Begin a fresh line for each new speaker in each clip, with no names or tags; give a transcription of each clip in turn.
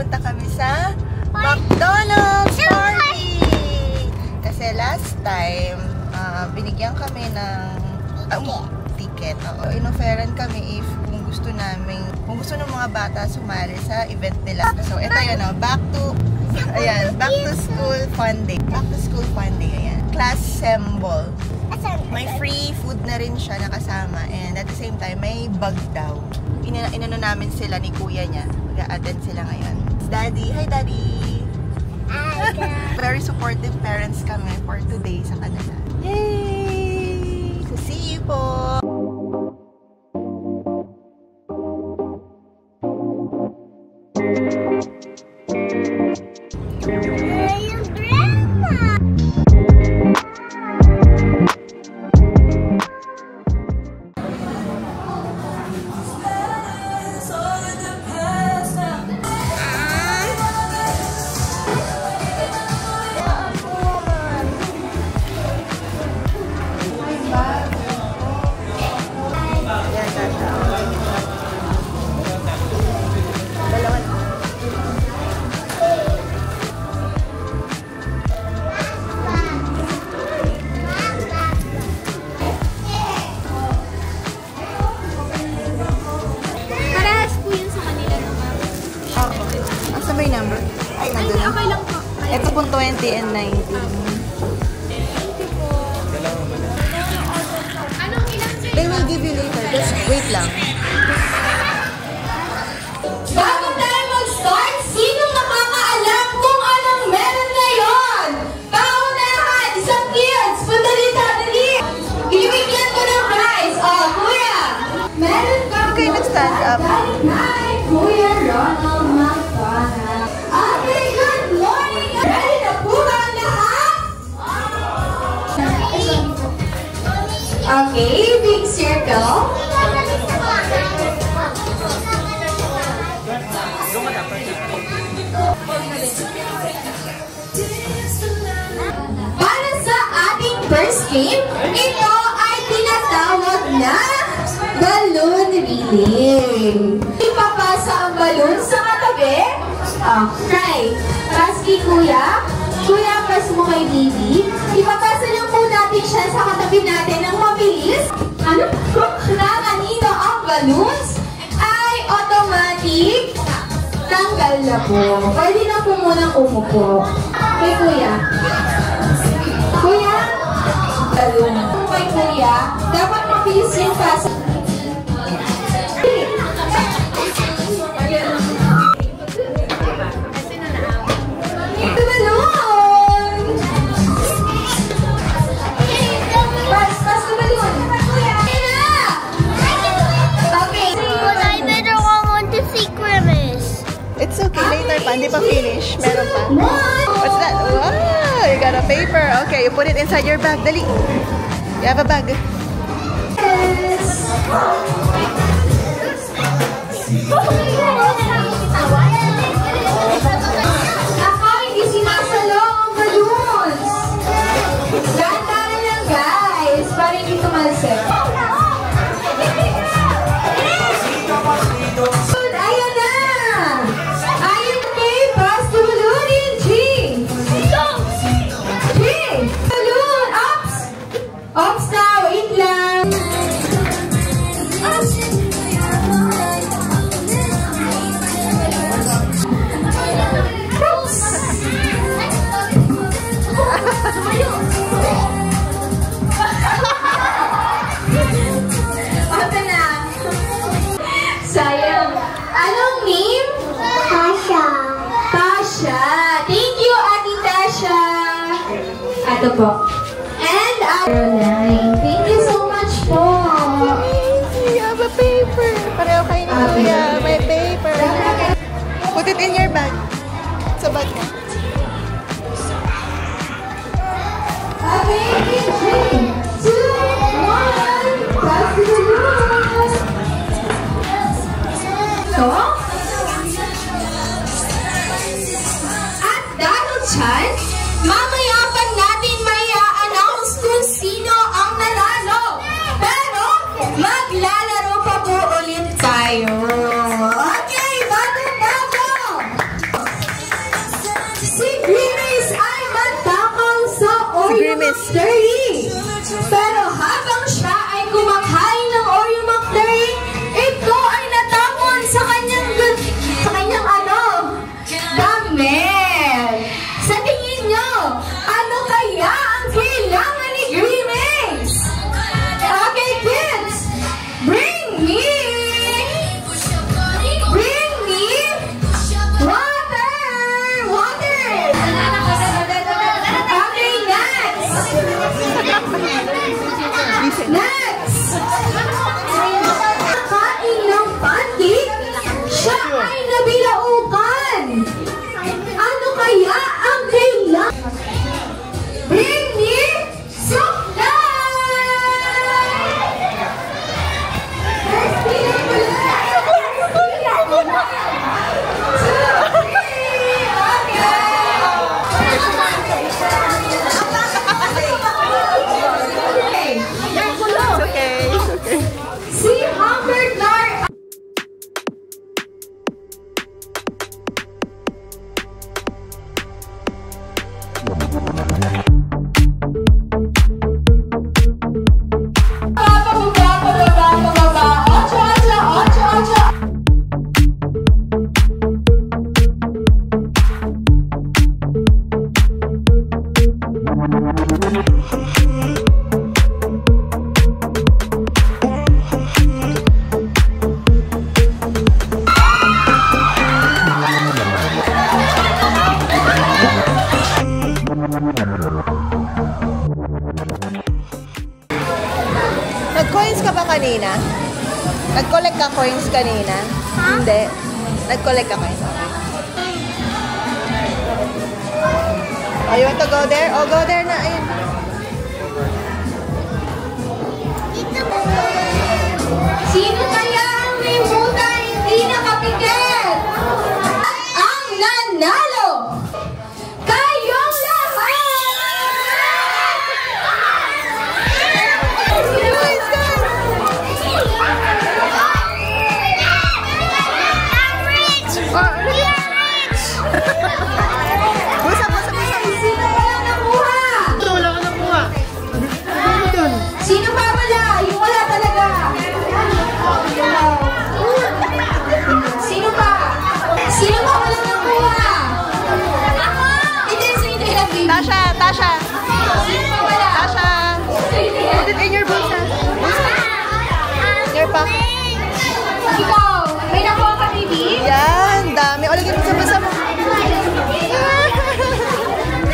pupunta kami sa McDonald's party! Kasi last time, binigyan kami ng ticket. Inofferan kami kung gusto ng mga bata sumali sa event nila. So, ito yun, back to school fun day. Back to school fun day, ayan. Class symbol. May free food na rin siya nakasama, and at the same time, may bag daw. Inano namin sila ni kuya niya. Mag-a-attend sila ngayon. Daddy, hi Daddy! Very supportive parents kami for today sa kanila. Yay! So, see you po! Ito pong 20 and 19. They will give you later. Just wait lang.
Bago tayo mag-start, sino nakakaalam kung anong meron ngayon? Paunahan, isang kids, punta dito, dali! Binibigyan ko ng prize. Oh, kuya! Meron ka
Okay, let's stand up.
Kuya Ronald Macdonald. Okay, good morning! Ready na po ba ang lahat? Okay, big circle. Para sa ating first game, ito ay tinatawag na balloon relay. Ipapasa ang balloon sa katabi. Okay. Pass kay Kuya. Kuya, pass mo kay Bibi. Ipapasa lang po natin siya sa katabi natin ng mabilis. Ano? Kung na kanino ang balloons ay automatic tanggal na po. Pwede na po munang umupo. Kay Kuya. Kuya? Balloon. Kay Kuya, dapat mabilis yung pasa.
It's okay, later pa. Hindi pa finish. Meron pa. What's that? Wow! You got a paper. Okay, you put it inside your bag. Dali. You have a bag.
Ako, hindi sinasalo ang balloons. Dahan-dahan lang, guys. Para hindi tumalsik. Ayan na! Ayan na, okay. Pass the balloon in G. G. Balloon. Ups. Ups na. Wait lang. Sayang. Anong name? Tasha. Tasha. Thank you, Ate Tasha. Ito po. And Caroline. Thank you so much po.
You have a paper. Pareho kayo ni Kuya. May paper. Put it in your bag. Sa bag mo.
Okay, 3, 2, 1. Pass the balloon. So, at dahil dyan, mamaya pa natin may a-announce kung sino ang nanalo. Pero, maglalaro pa po ulit tayo. Okay, bago-bago!
kanina? Nag-collect ka coins kanina? Hindi. Nag-collect ka coins. Oh, you want to go there? Oh, go there na. Ayun.
Sino kaya ang may muta hindi nakapikit? Ang nanalo! Kayong lahat! Sino wala nakuha?
Wala ka nakuha.
Sino pa wala? Yung wala talaga. Sino pa? Sino pa wala nakuha? Hindi, sino yung baby?
Tasha! Tasha!
Sino pa wala?
Tasha! Put it in your bulsa. Your pack.
Ikaw, may nakuha ka, baby?
Yan! Dami. O, lagyan mo sa bulsa mo.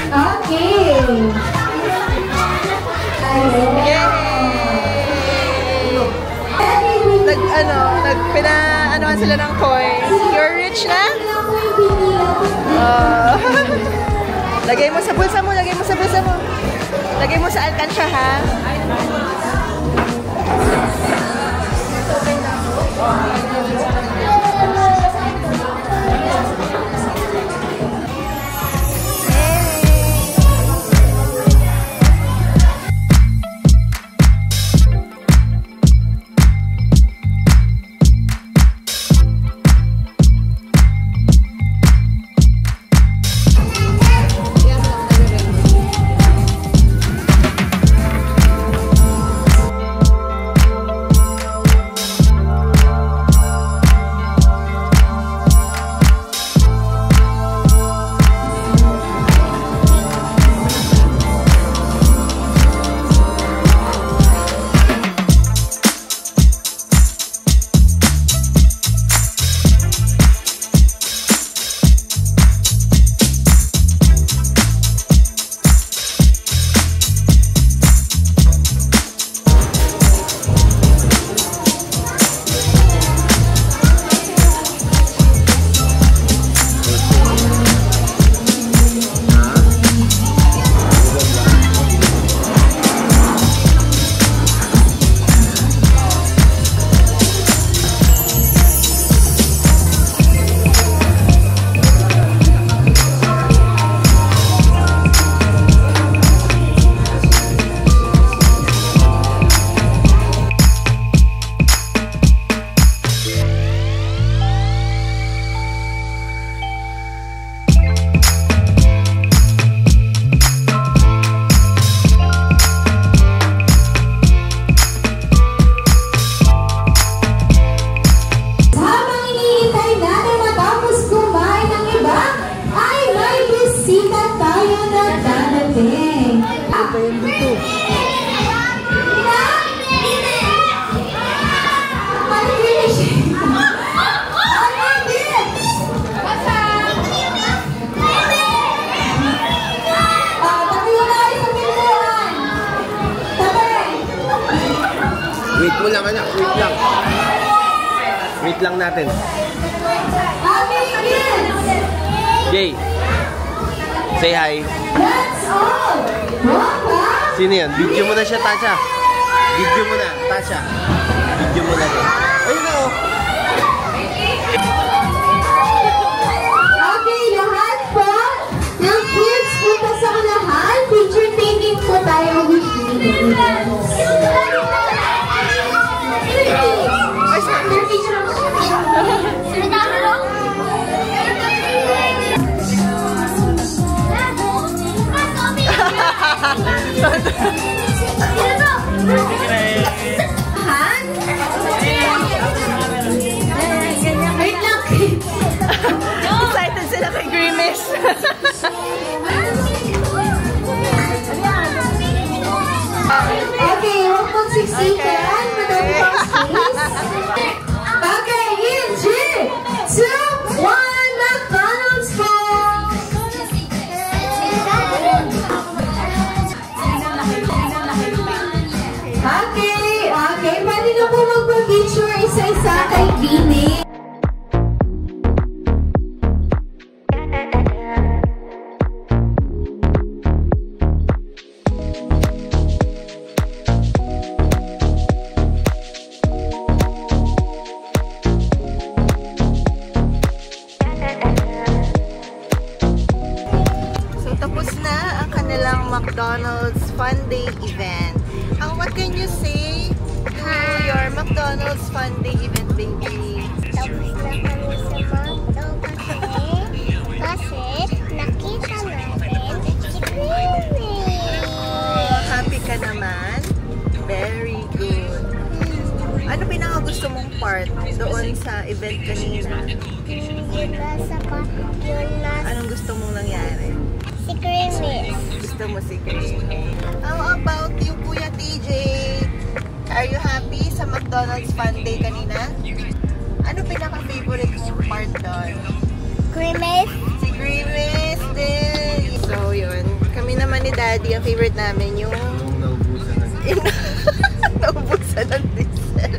Okay.
Nagpina-anoan sila ng coins. You're rich na? Lagay mo sa bulsa mo, lagay mo sa bulsa mo. Lagay mo sa alkansya, ha?
Wait mo lang anak, wait lang. Wait lang natin. Jay, say hi. Sino yan? Video mo na siya, Tasha. Video mo na, Tasha. Video mo na siya. Ayun na oh.
Okay, lahat po ng kids punta sa unahan. Picture taking po tayo with me.
McDonald's Fun Day event. What can you say to your McDonald's Fun Day event, baby?
Tapos na kami sa McDo kasi nakita natin si Creamy.
Happy ka naman? Very good. Ano pinaka-gusto mong part doon sa event kanina?
Yun na
Anong gusto mong nangyari?
si Creamy.
Gusto mo si Creamy. How about you, Kuya TJ? Are you happy sa McDonald's Fun Day kanina? Ano pinaka-favorite mong part doon?
Creamy.
Si Grimace din. So, yun. Kami naman ni Daddy, ang favorite namin yung naubusan ng diesel.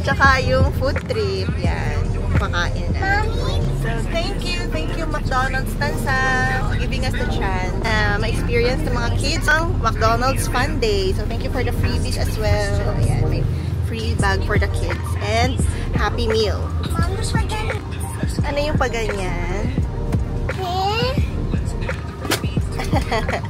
Tsaka yung food trip. Yan. Pakain na. So, thank you McDonald's Tansa for giving us the chance ma-experience ng mga kids ang McDonald's Fun Day. So, thank you for the freebies as well. Ayan, may free bag for the kids. And happy meal.
Mami, pagano.
Ano yung paganyan?
Eh?